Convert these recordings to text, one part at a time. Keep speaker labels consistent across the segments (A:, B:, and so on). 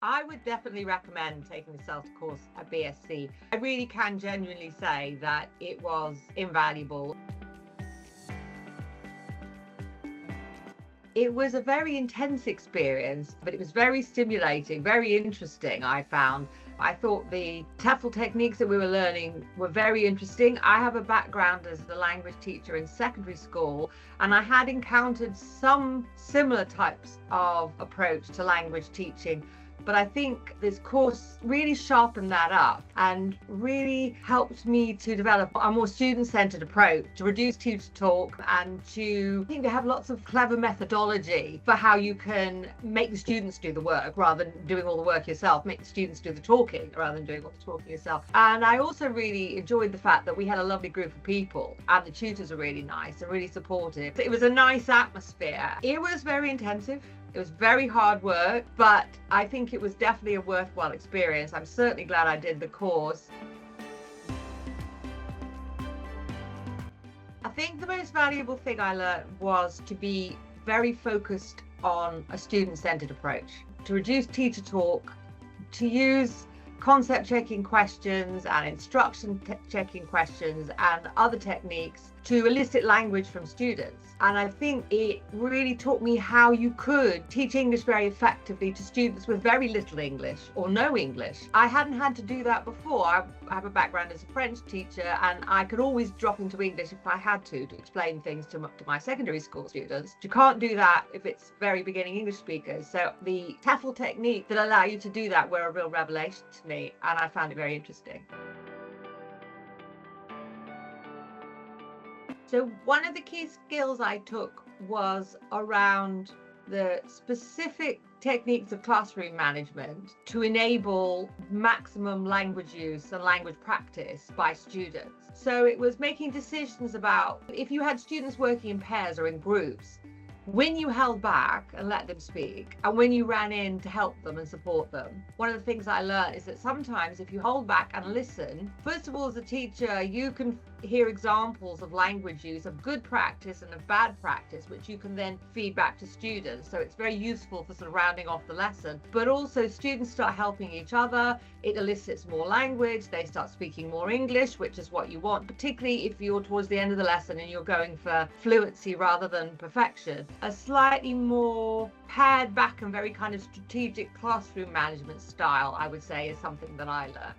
A: I would definitely recommend taking the CELTA course at BSC. I really can genuinely say that it was invaluable. It was a very intense experience, but it was very stimulating, very interesting, I found. I thought the TEFL techniques that we were learning were very interesting. I have a background as a language teacher in secondary school, and I had encountered some similar types of approach to language teaching. But I think this course really sharpened that up and really helped me to develop a more student-centered approach, to reduce teacher talk, and I think they have lots of clever methodology for how you can make the students do the work rather than doing all the work yourself, make the students do the talking rather than doing all the talking yourself. And I also really enjoyed the fact that we had a lovely group of people and the tutors are really nice and really supportive. It was a nice atmosphere. It was very intensive. It was very hard work, but I think it was definitely a worthwhile experience. I'm certainly glad I did the course. I think the most valuable thing I learned was to be very focused on a student-centered approach, to reduce teacher talk, to use concept checking questions and instruction checking questions and other techniques to elicit language from students. And I think it really taught me how you could teach English very effectively to students with very little English or no English. I hadn't had to do that before. I have a background as a French teacher, and I could always drop into English if I had to explain things to my secondary school students. You can't do that if it's very beginning English speakers. So the TEFL technique that allow you to do that were a real revelation to me, and I found it very interesting. So one of the key skills I took was around the specific techniques of classroom management to enable maximum language use and language practice by students. So it was making decisions about if you had students working in pairs or in groups, when you held back and let them speak, and when you ran in to help them and support them. One of the things I learned is that sometimes if you hold back and listen, first of all, as a teacher, you can hear examples of language use, of good practice and of bad practice, which you can then feed back to students. So it's very useful for sort of rounding off the lesson. But also students start helping each other. It elicits more language. They start speaking more English, which is what you want, particularly if you're towards the end of the lesson and you're going for fluency rather than perfection. A slightly more pared back and very kind of strategic classroom management style, I would say, is something that I learned.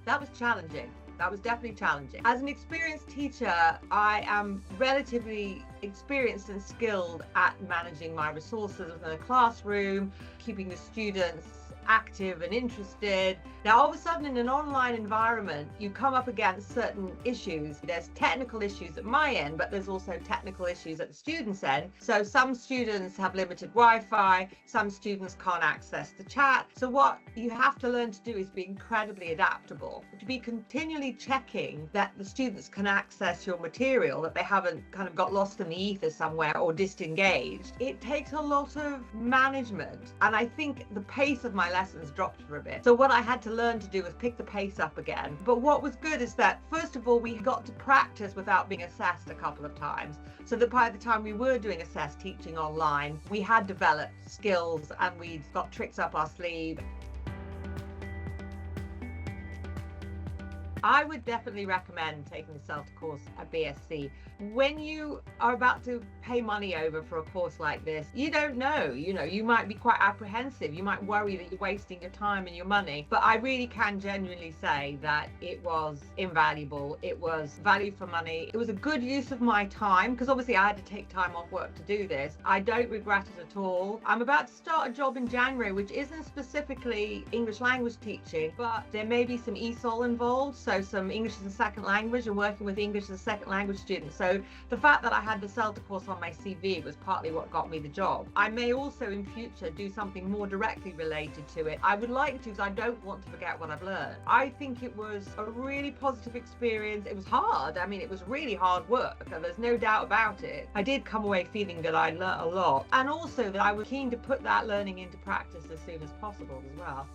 A: That was challenging. That was definitely challenging. As an experienced teacher, I am relatively experienced and skilled at managing my resources within a classroom, keeping the students active and interested. Now, all of a sudden in an online environment, you come up against certain issues. There's technical issues at my end, but there's also technical issues at the students' end. So some students have limited Wi-Fi, some students can't access the chat. So what you have to learn to do is be incredibly adaptable, to be continually checking that the students can access your material, that they haven't kind of got lost in the ether somewhere or disengaged. It takes a lot of management, and I think the pace of my lessons dropped for a bit. So what I had to learn to do was pick the pace up again. But what was good is that, first of all, we got to practice without being assessed a couple of times, so that by the time we were doing assessed teaching online, we had developed skills and we'd got tricks up our sleeve. I would definitely recommend taking the CELTA course at BSC. When you are about to pay money over for a course like this, you don't know, you might be quite apprehensive. You might worry that you're wasting your time and your money. But I really can genuinely say that it was invaluable. It was value for money. It was a good use of my time, because obviously I had to take time off work to do this. I don't regret it at all. I'm about to start a job in January, which isn't specifically English language teaching, but there may be some ESOL involved. So some English as a second language and working with English as a second language students. So the fact that I had the CELTA course on my CV was partly what got me the job. I may also in future do something more directly related to it. I would like to, because I don't want to forget what I've learned. I think it was a really positive experience. It was hard. I mean, it was really hard work, and there's no doubt about it. I did come away feeling that I learned a lot, and also that I was keen to put that learning into practice as soon as possible as well.